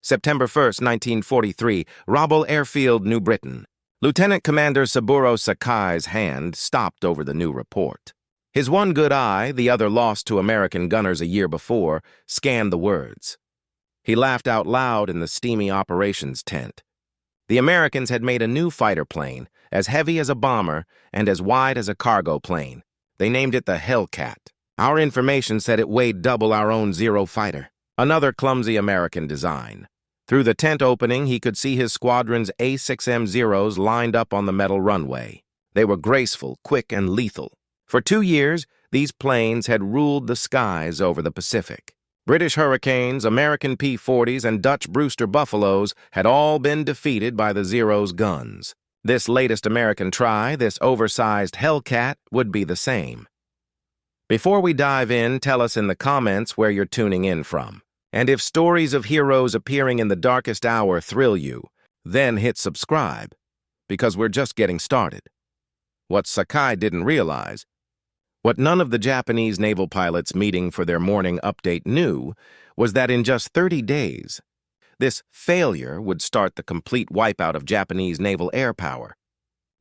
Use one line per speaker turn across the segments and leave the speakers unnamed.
September 1st, 1943, Roble Airfield, New Britain. Lieutenant Commander Saburo Sakai's hand stopped over the new report. His one good eye, the other lost to American gunners a year before, scanned the words. He laughed out loud in the steamy operations tent. The Americans had made a new fighter plane, as heavy as a bomber and as wide as a cargo plane. They named it the Hellcat. Our information said it weighed double our own Zero fighter. Another clumsy American design. Through the tent opening, he could see his squadron's A6M Zeros lined up on the metal runway. They were graceful, quick, and lethal. For 2 years, these planes had ruled the skies over the Pacific. British Hurricanes, American P-40s, and Dutch Brewster Buffaloes had all been defeated by the Zero's guns. This latest American try, this oversized Hellcat, would be the same. Before we dive in, tell us in the comments where you're tuning in from. And if stories of heroes appearing in the darkest hour thrill you, then hit subscribe, because we're just getting started. What Sakai didn't realize, what none of the Japanese naval pilots meeting for their morning update knew, was that in just 30 days, this failure would start the complete wipeout of Japanese naval air power.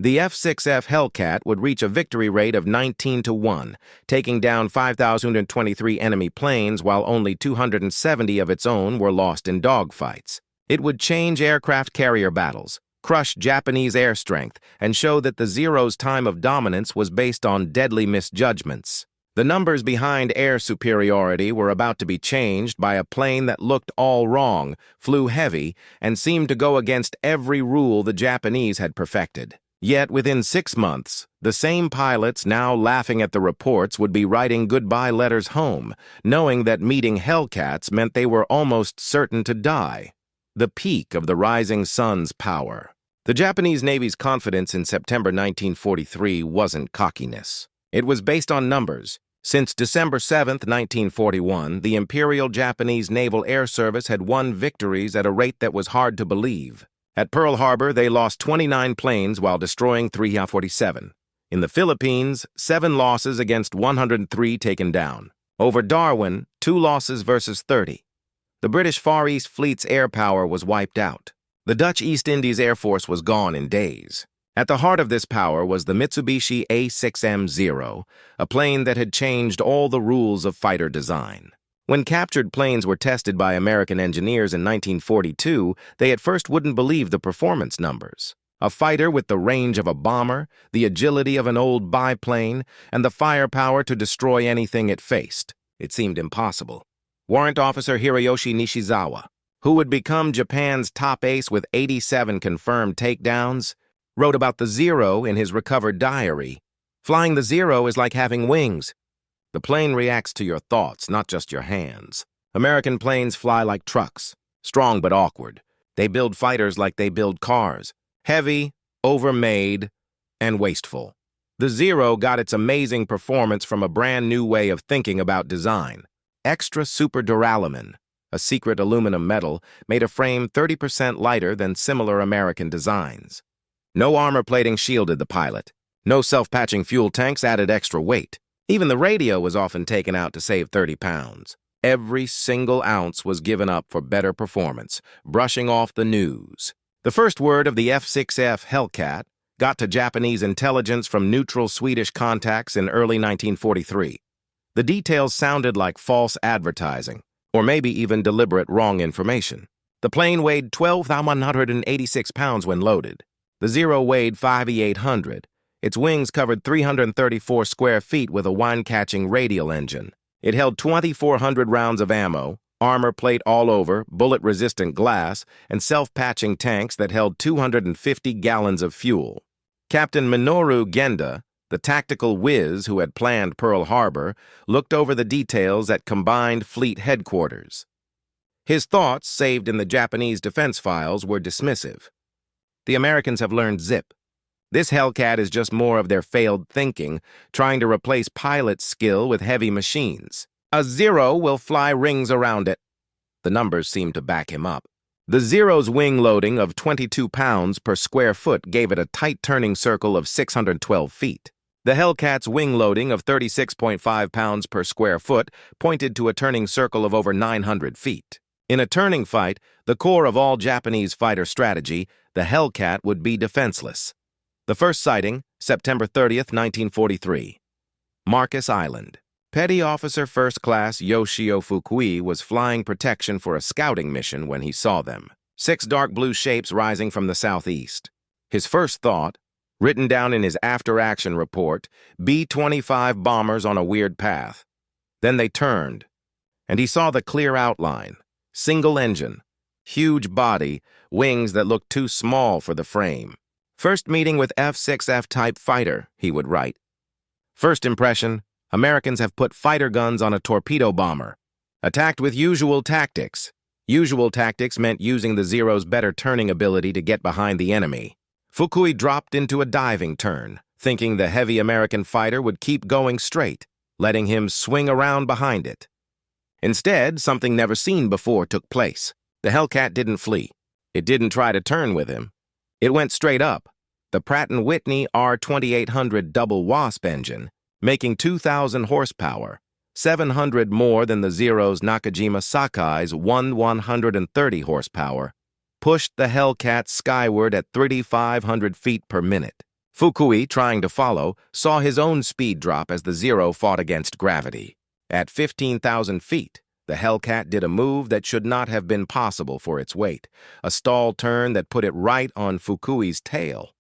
The F6F Hellcat would reach a victory rate of 19-1, taking down 5,023 enemy planes while only 270 of its own were lost in dogfights. It would change aircraft carrier battles, crush Japanese air strength, and show that the Zero's time of dominance was based on deadly misjudgments. The numbers behind air superiority were about to be changed by a plane that looked all wrong, flew heavy, and seemed to go against every rule the Japanese had perfected. Yet, within 6 months, the same pilots now laughing at the reports would be writing goodbye letters home, knowing that meeting Hellcats meant they were almost certain to die. The peak of the rising sun's power. The Japanese Navy's confidence in September 1943 wasn't cockiness. It was based on numbers. Since December 7, 1941, the Imperial Japanese Naval Air Service had won victories at a rate that was hard to believe. At Pearl Harbor, they lost 29 planes while destroying 347. In the Philippines, 7 losses against 103 taken down. Over Darwin, 2 losses versus 30. The British Far East Fleet's air power was wiped out. The Dutch East Indies Air Force was gone in days. At the heart of this power was the Mitsubishi A6M Zero, a plane that had changed all the rules of fighter design. When captured planes were tested by American engineers in 1942, they at first wouldn't believe the performance numbers. A fighter with the range of a bomber, the agility of an old biplane, and the firepower to destroy anything it faced. It seemed impossible. Warrant Officer Hiroyoshi Nishizawa, who would become Japan's top ace with 87 confirmed takedowns, wrote about the Zero in his recovered diary. Flying the Zero is like having wings. The plane reacts to your thoughts, not just your hands. American planes fly like trucks, strong but awkward. They build fighters like they build cars, heavy, overmade, and wasteful. The Zero got its amazing performance from a brand new way of thinking about design. Extra superduralumin, a secret aluminum metal, made a frame 30% lighter than similar American designs. No armor plating shielded the pilot. No self-patching fuel tanks added extra weight. Even the radio was often taken out to save 30 pounds. Every single ounce was given up for better performance, brushing off the news. The first word of the F6F Hellcat got to Japanese intelligence from neutral Swedish contacts in early 1943. The details sounded like false advertising, or maybe even deliberate wrong information. The plane weighed 12,186 pounds when loaded. The Zero weighed 5,800. Its wings covered 334 square feet with a wine-catching radial engine. It held 2,400 rounds of ammo, armor plate all over, bullet-resistant glass, and self-patching tanks that held 250 gallons of fuel. Captain Minoru Genda, the tactical whiz who had planned Pearl Harbor, looked over the details at Combined Fleet Headquarters. His thoughts, saved in the Japanese defense files, were dismissive. The Americans have learned zip. This Hellcat is just more of their failed thinking, trying to replace pilot skill with heavy machines. A Zero will fly rings around it. The numbers seem to back him up. The Zero's wing loading of 22 pounds per square foot gave it a tight turning circle of 612 feet. The Hellcat's wing loading of 36.5 pounds per square foot pointed to a turning circle of over 900 feet. In a turning fight, the core of all Japanese fighter strategy, the Hellcat would be defenseless. The first sighting, September 30th, 1943. Marcus Island. Petty Officer First Class Yoshio Fukui was flying protection for a scouting mission when he saw them. 6 dark blue shapes rising from the southeast. His first thought, written down in his after-action report, B-25 bombers on a weird path. Then they turned, and he saw the clear outline. Single engine, huge body, wings that looked too small for the frame. First meeting with F6F type fighter, he would write. First impression, Americans have put fighter guns on a torpedo bomber. Attacked with usual tactics. Usual tactics meant using the Zero's better turning ability to get behind the enemy. Fukui dropped into a diving turn, thinking the heavy American fighter would keep going straight, letting him swing around behind it. Instead, something never seen before took place. The Hellcat didn't flee. It didn't try to turn with him. It went straight up. The Pratt & Whitney R2800 double Wasp engine, making 2,000 horsepower, 700 more than the Zero's Nakajima Sakai's 130 horsepower, pushed the Hellcat skyward at 3,500 feet per minute. Fukui, trying to follow, saw his own speed drop as the Zero fought against gravity. At 15,000 feet, the Hellcat did a move that should not have been possible for its weight, a stall turn that put it right on Fukui's tail.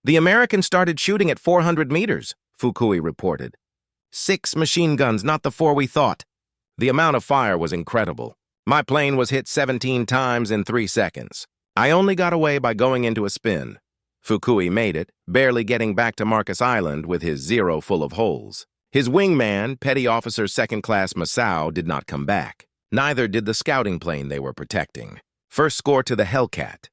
The Americans started shooting at 400 meters, Fukui reported. 6 machine guns, not the 4 we thought. The amount of fire was incredible. My plane was hit 17 times in 3 seconds. I only got away by going into a spin. Fukui made it, barely getting back to Marcus Island with his Zero full of holes. His wingman, Petty Officer Second Class Masao, did not come back. Neither did the scouting plane they were protecting. First score to the Hellcat.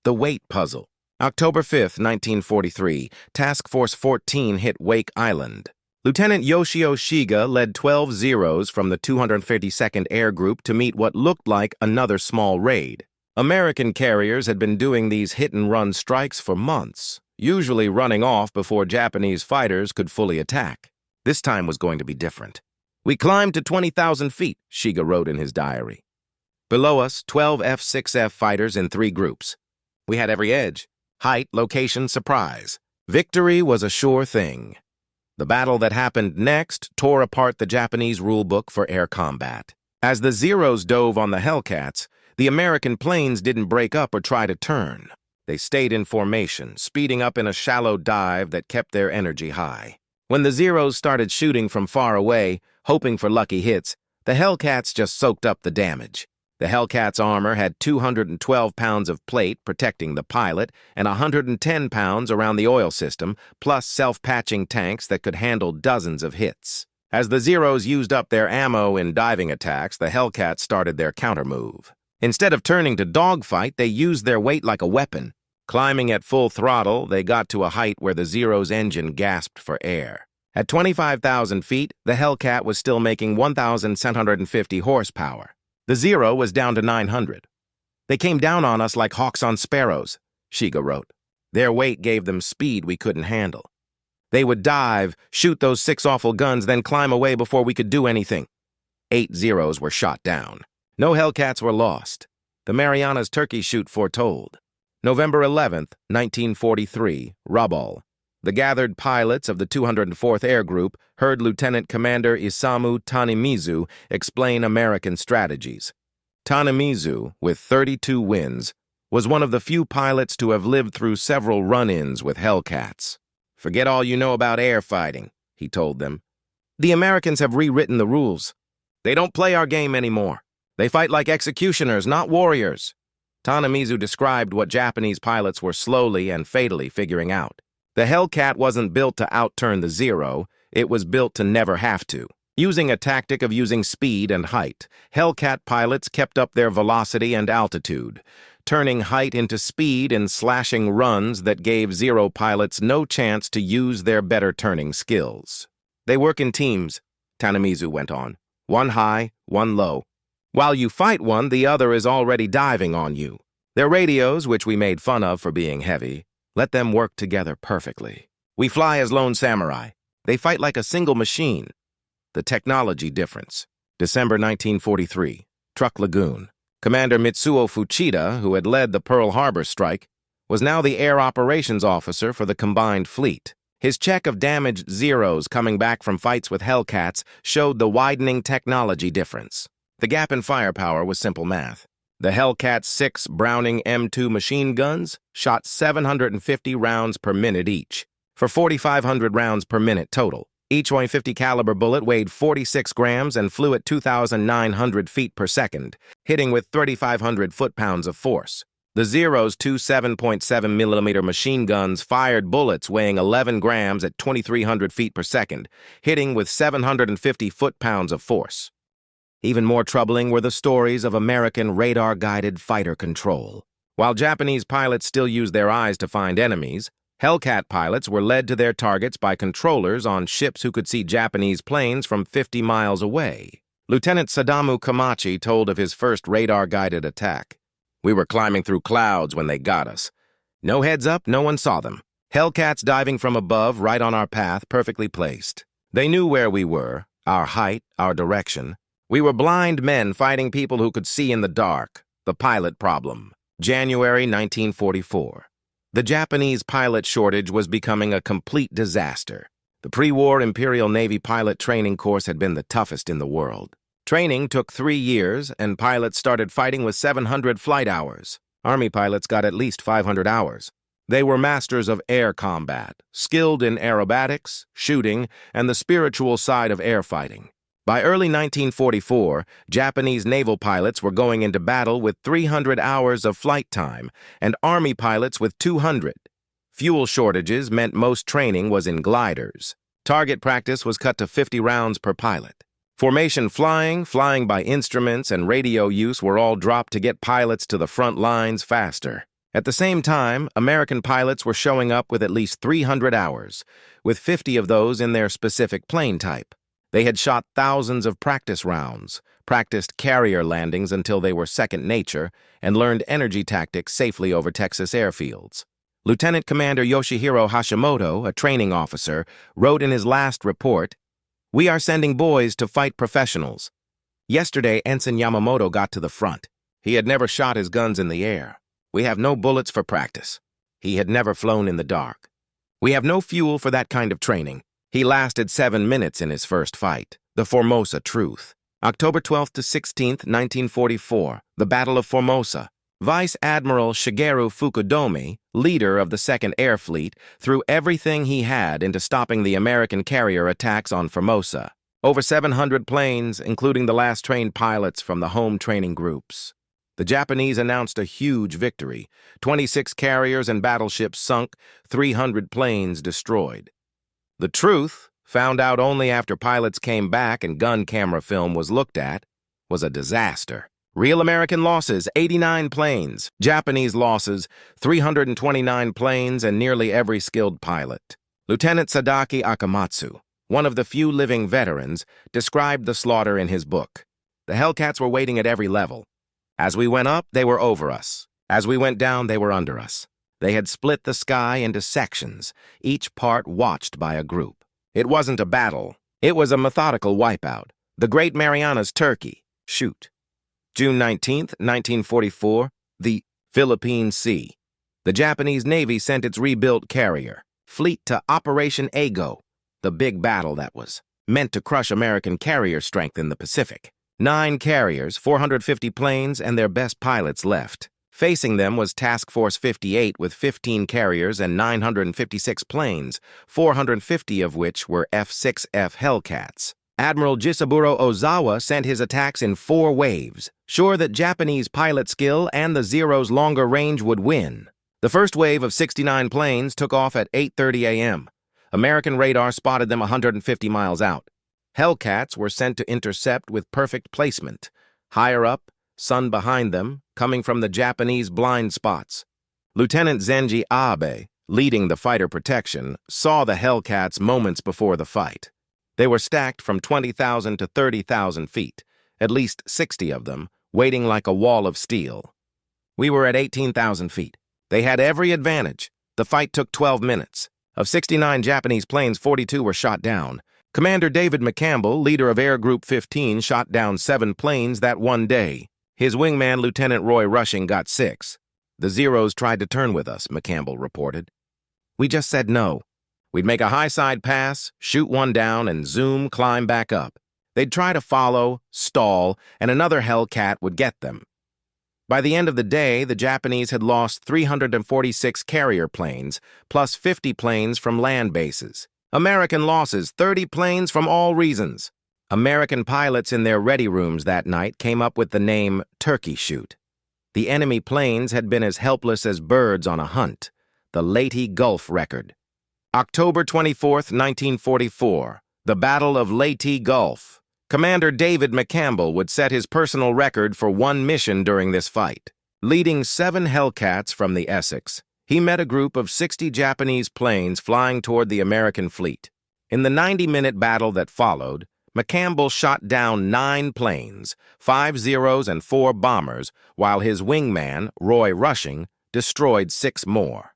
The weight puzzle. October 5th, 1943, Task Force 14 hit Wake Island. Lieutenant Yoshio Shiga led 12 Zeros from the 252nd Air Group to meet what looked like another small raid. American carriers had been doing these hit-and-run strikes for months, usually running off before Japanese fighters could fully attack. This time was going to be different. We climbed to 20,000 feet, Shiga wrote in his diary. Below us, 12 F6F fighters in 3 groups. We had every edge. Height, location, surprise. Victory was a sure thing. The battle that happened next tore apart the Japanese rulebook for air combat. As the Zeros dove on the Hellcats, the American planes didn't break up or try to turn. They stayed in formation, speeding up in a shallow dive that kept their energy high. When the Zeros started shooting from far away, hoping for lucky hits, the Hellcats just soaked up the damage. The Hellcat's armor had 212 pounds of plate protecting the pilot and 110 pounds around the oil system, plus self-patching tanks that could handle dozens of hits. As the Zeros used up their ammo in diving attacks, the Hellcats started their countermove. Instead of turning to dogfight, they used their weight like a weapon. Climbing at full throttle, they got to a height where the Zero's engine gasped for air. At 25,000 feet, the Hellcat was still making 1,750 horsepower. The Zero was down to 900. They came down on us like hawks on sparrows, Shiga wrote. Their weight gave them speed we couldn't handle. They would dive, shoot those 6 awful guns, then climb away before we could do anything. 8 Zeros were shot down. No Hellcats were lost. The Marianas turkey shoot foretold. November 11th, 1943, Rabaul. The gathered pilots of the 204th Air Group heard Lieutenant Commander Isamu Tanimizu explain American strategies. Tanimizu, with 32 wins, was one of the few pilots to have lived through several run-ins with Hellcats. Forget all you know about air fighting, he told them. The Americans have rewritten the rules. They don't play our game anymore. They fight like executioners, not warriors. Tanimizu described what Japanese pilots were slowly and fatally figuring out. The Hellcat wasn't built to outturn the Zero, it was built to never have to. Using a tactic of using speed and height, Hellcat pilots kept up their velocity and altitude, turning height into speed in slashing runs that gave Zero pilots no chance to use their better turning skills. They work in teams, Tanimizu went on. One high, one low. While you fight one, the other is already diving on you. Their radios, which we made fun of for being heavy, let them work together perfectly. We fly as lone samurai. They fight like a single machine. The technology difference. December 1943. Truck Lagoon. Commander Mitsuo Fuchida, who had led the Pearl Harbor strike, was now the air operations officer for the combined fleet. His check of damaged Zeros coming back from fights with Hellcats showed the widening technology difference. The gap in firepower was simple math. The Hellcat 6 Browning M2 machine guns shot 750 rounds per minute each, for 4,500 rounds per minute total. Each .50 caliber bullet weighed 46 grams and flew at 2,900 feet per second, hitting with 3,500 foot-pounds of force. The Zero's two 7.7mm machine guns fired bullets weighing 11 grams at 2,300 feet per second, hitting with 750 foot-pounds of force. Even more troubling were the stories of American radar-guided fighter control. While Japanese pilots still used their eyes to find enemies, Hellcat pilots were led to their targets by controllers on ships who could see Japanese planes from 50 miles away. Lieutenant Sadamu Kamachi told of his first radar-guided attack. "We were climbing through clouds when they got us. No heads up, no one saw them. Hellcats diving from above, right on our path, perfectly placed. They knew where we were, our height, our direction. We were blind men fighting people who could see in the dark. The pilot problem." January 1944. The Japanese pilot shortage was becoming a complete disaster. The pre-war Imperial Navy pilot training course had been the toughest in the world. Training took 3 years, and pilots started fighting with 700 flight hours. Army pilots got at least 500 hours. They were masters of air combat, skilled in aerobatics, shooting, and the spiritual side of air fighting. By early 1944, Japanese naval pilots were going into battle with 300 hours of flight time, and Army pilots with 200. Fuel shortages meant most training was in gliders. Target practice was cut to 50 rounds per pilot. Formation flying, flying by instruments, and radio use were all dropped to get pilots to the front lines faster. At the same time, American pilots were showing up with at least 300 hours, with 50 of those in their specific plane type. They had shot thousands of practice rounds, practiced carrier landings until they were second nature, and learned energy tactics safely over Texas airfields. Lieutenant Commander Yoshihiro Hashimoto, a training officer, wrote in his last report, "We are sending boys to fight professionals." Yesterday, Ensign Yamamoto got to the front. He had never shot his guns in the air. "We have no bullets for practice." He had never flown in the dark. "We have no fuel for that kind of training." He lasted 7 minutes in his first fight. The Formosa Truth. October 12th to 16th, 1944, the Battle of Formosa. Vice Admiral Shigeru Fukudomi, leader of the 2nd Air Fleet, threw everything he had into stopping the American carrier attacks on Formosa. Over 700 planes, including the last trained pilots from the home training groups. The Japanese announced a huge victory. 26 carriers and battleships sunk, 300 planes destroyed. The truth, found out only after pilots came back and gun camera film was looked at, was a disaster. Real American losses, 89 planes. Japanese losses, 329 planes and nearly every skilled pilot. Lieutenant Sadaki Akamatsu, one of the few living veterans, described the slaughter in his book. The Hellcats were waiting at every level. As we went up, they were over us. As we went down, they were under us. They had split the sky into sections, each part watched by a group. It wasn't a battle. It was a methodical wipeout. The Great Marianas Turkey. Shoot. June 19th, 1944, the Philippine Sea. The Japanese Navy sent its rebuilt carrier, fleet to Operation Ago, the big battle that was meant to crush American carrier strength in the Pacific. 9 carriers, 450 planes, and their best pilots left. Facing them was Task Force 58 with 15 carriers and 956 planes, 450 of which were F6F Hellcats. Admiral Jisaburo Ozawa sent his attacks in 4 waves, sure that Japanese pilot skill and the Zero's longer range would win. The first wave of 69 planes took off at 8:30 a.m. American radar spotted them 150 miles out. Hellcats were sent to intercept with perfect placement. Higher up, sun behind them, coming from the Japanese blind spots. Lieutenant Zenji Abe, leading the fighter protection, saw the Hellcats moments before the fight. They were stacked from 20,000 to 30,000 feet, at least 60 of them, waiting like a wall of steel. We were at 18,000 feet. They had every advantage. The fight took 12 minutes. Of 69 Japanese planes, 42 were shot down. Commander David McCampbell, leader of Air Group 15, shot down 7 planes that one day. His wingman, Lieutenant Roy Rushing, got 6. The Zeros tried to turn with us, McCampbell reported. We just said no. We'd make a high-side pass, shoot one down, and zoom, climb back up. They'd try to follow, stall, and another Hellcat would get them. By the end of the day, the Japanese had lost 346 carrier planes, plus 50 planes from land bases. American losses, 30 planes from all reasons. American pilots in their ready rooms that night came up with the name Turkey Shoot. The enemy planes had been as helpless as birds on a hunt. The Leyte Gulf record. October 24, 1944, the Battle of Leyte Gulf. Commander David McCampbell would set his personal record for one mission during this fight. Leading 7 Hellcats from the Essex, he met a group of 60 Japanese planes flying toward the American fleet. In the 90-minute battle that followed, McCampbell shot down 9 planes, 5 Zeros and 4 bombers, while his wingman, Roy Rushing, destroyed 6 more.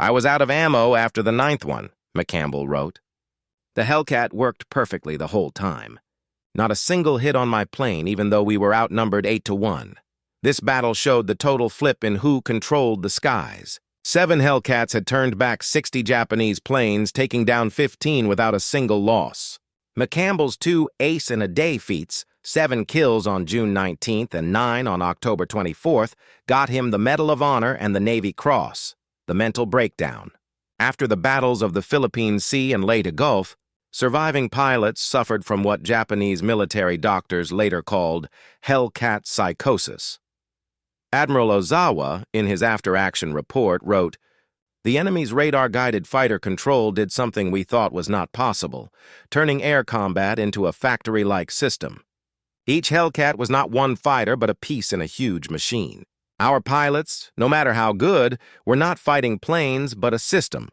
I was out of ammo after the 9th one, McCampbell wrote. The Hellcat worked perfectly the whole time. Not a single hit on my plane, even though we were outnumbered 8-1. This battle showed the total flip in who controlled the skies. 7 Hellcats had turned back 60 Japanese planes, taking down 15 without a single loss. McCampbell's 2 ace-in-a-day feats, 7 kills on June 19th and 9 on October 24th, got him the Medal of Honor and the Navy Cross, the mental breakdown. After the battles of the Philippine Sea and Leyte Gulf, surviving pilots suffered from what Japanese military doctors later called Hellcat psychosis. Admiral Ozawa, in his after-action report, wrote, "The enemy's radar-guided fighter control did something we thought was not possible, turning air combat into a factory-like system. Each Hellcat was not one fighter but a piece in a huge machine. Our pilots, no matter how good, were not fighting planes but a system.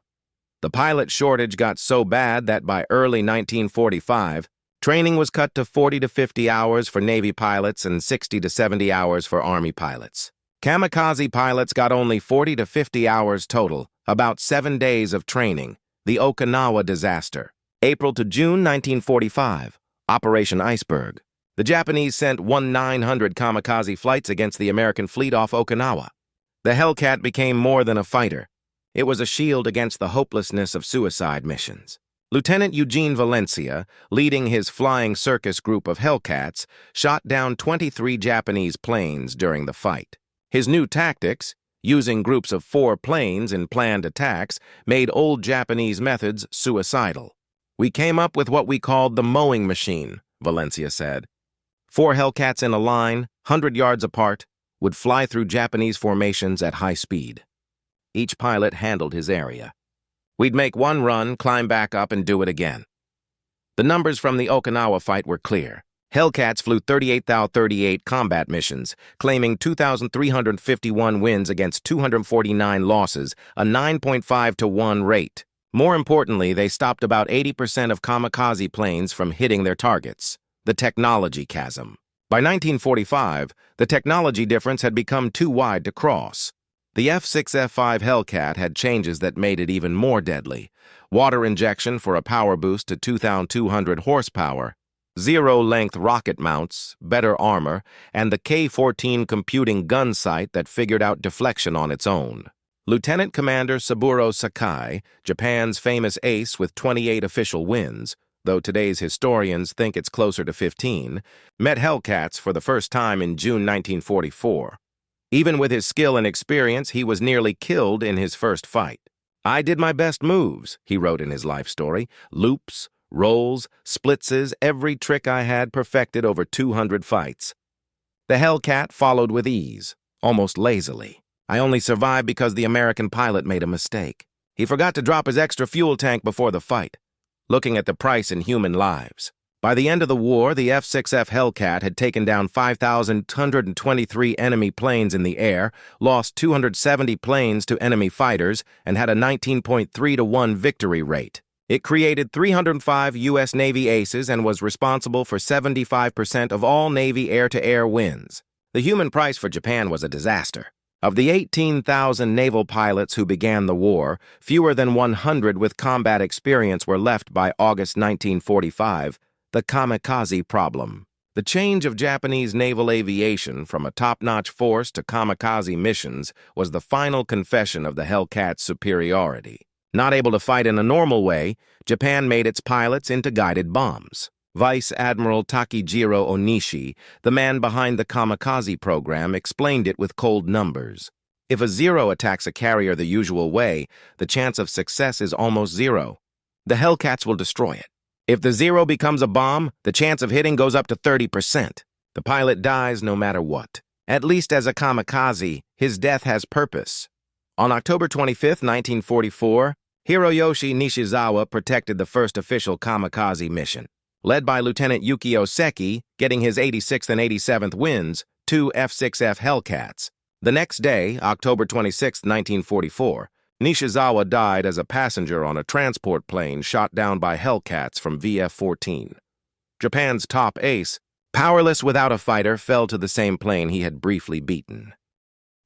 The pilot shortage got so bad that by early 1945, training was cut to 40 to 50 hours for Navy pilots and 60 to 70 hours for Army pilots. Kamikaze pilots got only 40 to 50 hours total, about 7 days of training. The Okinawa disaster. April to June 1945, Operation Iceberg. The Japanese sent 1,900 kamikaze flights against the American fleet off Okinawa. The Hellcat became more than a fighter. It was a shield against the hopelessness of suicide missions. Lieutenant Eugene Valencia, leading his flying circus group of Hellcats, shot down 23 Japanese planes during the fight. His new tactics, using groups of 4 planes in planned attacks, made old Japanese methods suicidal. We came up with what we called the mowing machine, Valencia said. 4 Hellcats in a line, 100 yards apart, would fly through Japanese formations at high speed. Each pilot handled his area. We'd make one run, climb back up, and do it again. The numbers from the Okinawa fight were clear. Hellcats flew 38,038 combat missions, claiming 2,351 wins against 249 losses, a 9.5-to-1 rate. More importantly, they stopped about 80% of kamikaze planes from hitting their targets. The technology chasm. By 1945, the technology difference had become too wide to cross. The F6F Hellcat had changes that made it even more deadly. Water injection for a power boost to 2,200 horsepower, zero-length rocket mounts, better armor, and the K-14 computing gun sight that figured out deflection on its own. Lieutenant Commander Saburo Sakai, Japan's famous ace with 28 official wins, though today's historians think it's closer to 15, met Hellcats for the first time in June 1944. Even with his skill and experience, he was nearly killed in his first fight. "I did my best moves," he wrote in his life story. "Loops, rolls, splitzes, every trick I had perfected over 200 fights." The Hellcat followed with ease, almost lazily. "I only survived because the American pilot made a mistake. He forgot to drop his extra fuel tank before the fight." Looking at the price in human lives. By the end of the war, the F6F Hellcat had taken down 5,223 enemy planes in the air, lost 270 planes to enemy fighters, and had a 19.3-to-1 victory rate. It created 305 U.S. Navy aces and was responsible for 75% of all Navy air-to-air wins. The human price for Japan was a disaster. Of the 18,000 naval pilots who began the war, fewer than 100 with combat experience were left by August 1945, the kamikaze problem. The change of Japanese naval aviation from a top-notch force to kamikaze missions was the final confession of the Hellcat's superiority. Not able to fight in a normal way, Japan made its pilots into guided bombs. Vice Admiral Takejiro Onishi, the man behind the kamikaze program, explained it with cold numbers. If a Zero attacks a carrier the usual way, the chance of success is almost zero. The Hellcats will destroy it. If the Zero becomes a bomb, the chance of hitting goes up to 30%. The pilot dies no matter what. At least as a kamikaze, his death has purpose. On October 25, 1944, Hiroyoshi Nishizawa protected the first official kamikaze mission. Led by Lieutenant Yukio Seki, getting his 86th and 87th wins, 2 F6F Hellcats. The next day, October 26, 1944, Nishizawa died as a passenger on a transport plane shot down by Hellcats from VF-14. Japan's top ace, powerless without a fighter, fell to the same plane he had briefly beaten.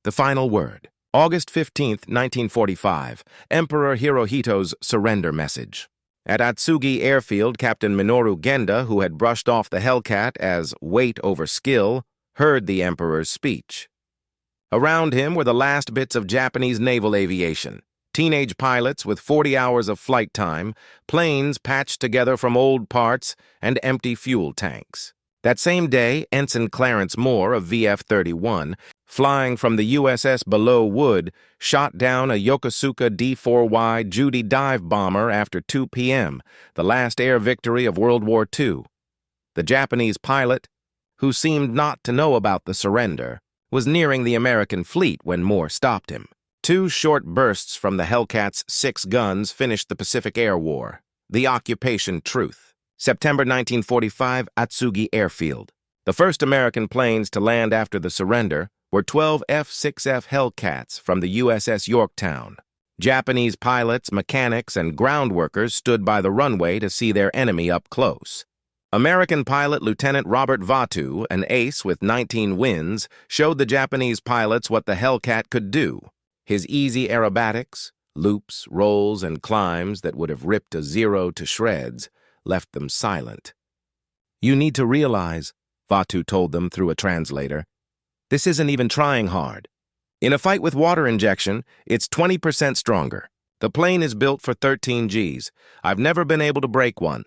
The final word. August 15, 1945, Emperor Hirohito's surrender message. At Atsugi Airfield, Captain Minoru Genda, who had brushed off the Hellcat as weight over skill, heard the Emperor's speech. Around him were the last bits of Japanese naval aviation, teenage pilots with 40 hours of flight time, planes patched together from old parts, and empty fuel tanks. That same day, Ensign Clarence Moore of VF-31, flying from the USS Below Wood, shot down a Yokosuka D-4Y Judy dive bomber after 2 p.m., the last air victory of World War II. The Japanese pilot, who seemed not to know about the surrender, was nearing the American fleet when Moore stopped him. 2 short bursts from the Hellcat's 6 guns finished the Pacific Air War. The Occupation Truth. September 1945, Atsugi Airfield. The first American planes to land after the surrender were 12 F6F Hellcats from the USS Yorktown. Japanese pilots, mechanics, and ground workers stood by the runway to see their enemy up close. American pilot Lieutenant Robert Vatu, an ace with 19 wins, showed the Japanese pilots what the Hellcat could do. His easy aerobatics, loops, rolls, and climbs that would have ripped a Zero to shreds left them silent. "You need to realize," Vatu told them through a translator, "this isn't even trying hard. In a fight with water injection, it's 20% stronger. The plane is built for 13 Gs. I've never been able to break one."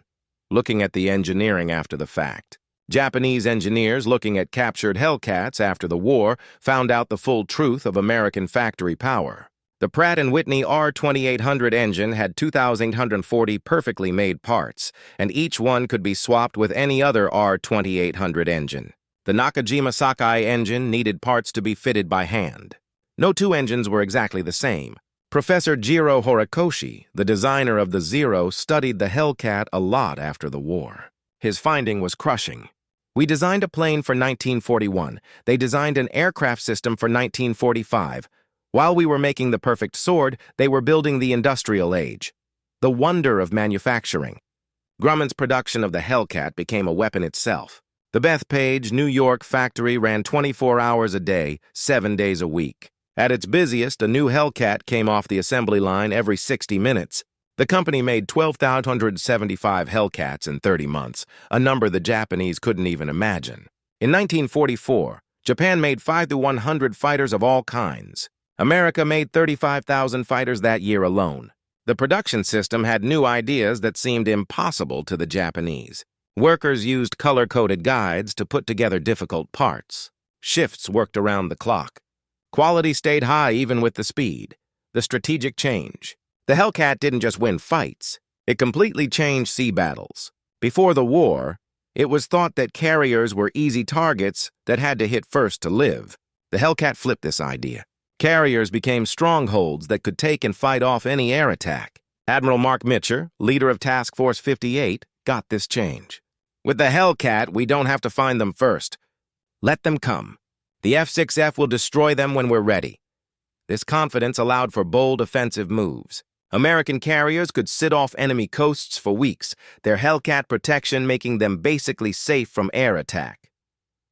Looking at the engineering after the fact. Japanese engineers looking at captured Hellcats after the war found out the full truth of American factory power. The Pratt & Whitney R2800 engine had 2,840 perfectly made parts, and each one could be swapped with any other R2800 engine. The Nakajima Sakai engine needed parts to be fitted by hand. No 2 engines were exactly the same. Professor Jiro Horikoshi, the designer of the Zero, studied the Hellcat a lot after the war. His finding was crushing. "We designed a plane for 1941. They designed an aircraft system for 1945. While we were making the perfect sword, they were building the industrial age. The wonder of manufacturing." Grumman's production of the Hellcat became a weapon itself. The Bethpage, New York factory ran 24 hours a day, 7 days a week. At its busiest, a new Hellcat came off the assembly line every 60 minutes. The company made 12,175 Hellcats in 30 months, a number the Japanese couldn't even imagine. In 1944, Japan made 5 to 100 fighters of all kinds. America made 35,000 fighters that year alone. The production system had new ideas that seemed impossible to the Japanese. Workers used color-coded guides to put together difficult parts. Shifts worked around the clock. Quality stayed high even with the speed. The strategic change. The Hellcat didn't just win fights. It completely changed sea battles. Before the war, it was thought that carriers were easy targets that had to hit first to live. The Hellcat flipped this idea. Carriers became strongholds that could take and fight off any air attack. Admiral Mark Mitcher, leader of Task Force 58, got this change. "With the Hellcat, we don't have to find them first. Let them come. The F6F will destroy them when we're ready." This confidence allowed for bold offensive moves. American carriers could sit off enemy coasts for weeks, their Hellcat protection making them basically safe from air attack.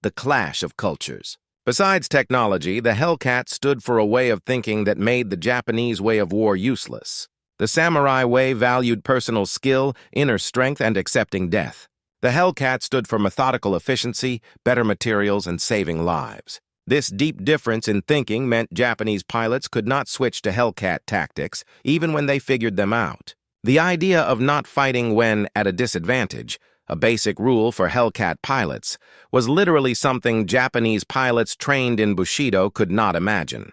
The clash of cultures. Besides technology, the Hellcat stood for a way of thinking that made the Japanese way of war useless. The samurai way valued personal skill, inner strength, and accepting death. The Hellcat stood for methodical efficiency, better materials, and saving lives. This deep difference in thinking meant Japanese pilots could not switch to Hellcat tactics, even when they figured them out. The idea of not fighting when at a disadvantage, a basic rule for Hellcat pilots, was literally something Japanese pilots trained in Bushido could not imagine.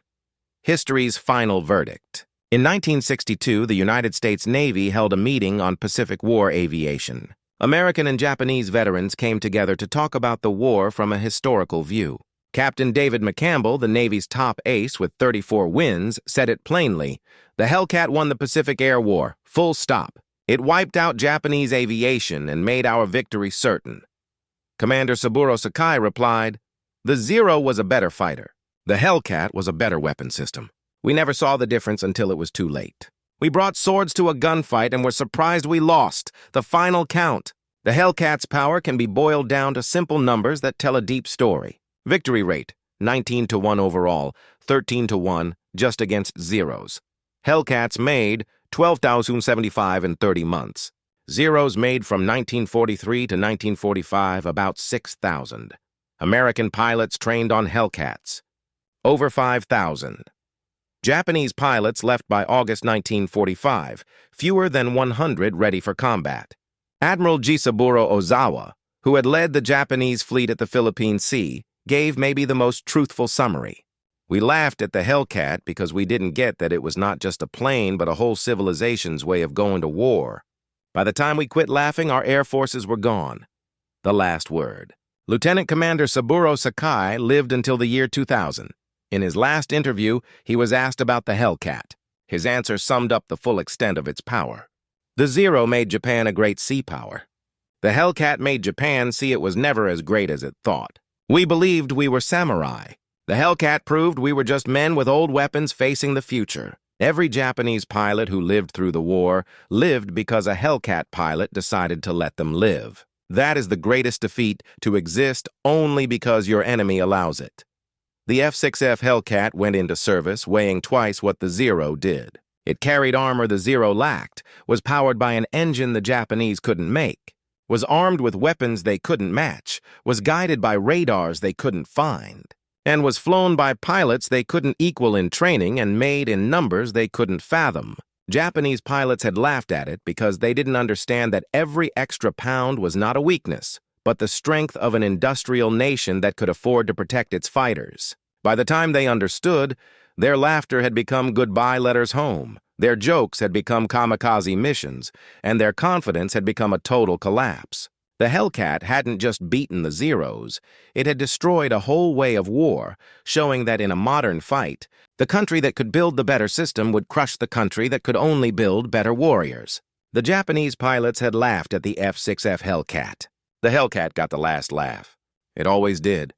History's final verdict. In 1962, the United States Navy held a meeting on Pacific War aviation. American and Japanese veterans came together to talk about the war from a historical view. Captain David McCampbell, the Navy's top ace with 34 wins, said it plainly, "The Hellcat won the Pacific Air War, full stop. It wiped out Japanese aviation and made our victory certain." Commander Saburo Sakai replied, "The Zero was a better fighter. The Hellcat was a better weapon system. We never saw the difference until it was too late. We brought swords to a gunfight and were surprised we lost. The final count. The Hellcat's power can be boiled down to simple numbers that tell a deep story. Victory rate, 19-1 overall, 13-1 just against Zeros. Hellcats made 12,075 in 30 months. Zeros made from 1943 to 1945 about 6,000. American pilots trained on Hellcats, over 5,000. Japanese pilots left by August 1945, fewer than 100 ready for combat. Admiral Jisaburo Ozawa, who had led the Japanese fleet at the Philippine Sea, gave maybe the most truthful summary. "We laughed at the Hellcat because we didn't get that it was not just a plane but a whole civilization's way of going to war. By the time we quit laughing, our air forces were gone." The last word. Lieutenant Commander Saburo Sakai lived until the year 2000. In his last interview, he was asked about the Hellcat. His answer summed up the full extent of its power. The Zero made Japan a great sea power. The Hellcat made Japan see it was never as great as it thought. We believed we were samurai. The Hellcat proved we were just men with old weapons facing the future. Every Japanese pilot who lived through the war lived because a Hellcat pilot decided to let them live. That is the greatest defeat, to exist only because your enemy allows it. The F6F Hellcat went into service weighing twice what the Zero did. It carried armor the Zero lacked, was powered by an engine the Japanese couldn't make, was armed with weapons they couldn't match, was guided by radars they couldn't find, and was flown by pilots they couldn't equal in training and made in numbers they couldn't fathom. Japanese pilots had laughed at it because they didn't understand that every extra pound was not a weakness, but the strength of an industrial nation that could afford to protect its fighters. By the time they understood, their laughter had become goodbye letters home, their jokes had become kamikaze missions, and their confidence had become a total collapse. The Hellcat hadn't just beaten the Zeros, it had destroyed a whole way of war, showing that in a modern fight, the country that could build the better system would crush the country that could only build better warriors. The Japanese pilots had laughed at the F6F Hellcat. The Hellcat got the last laugh. It always did.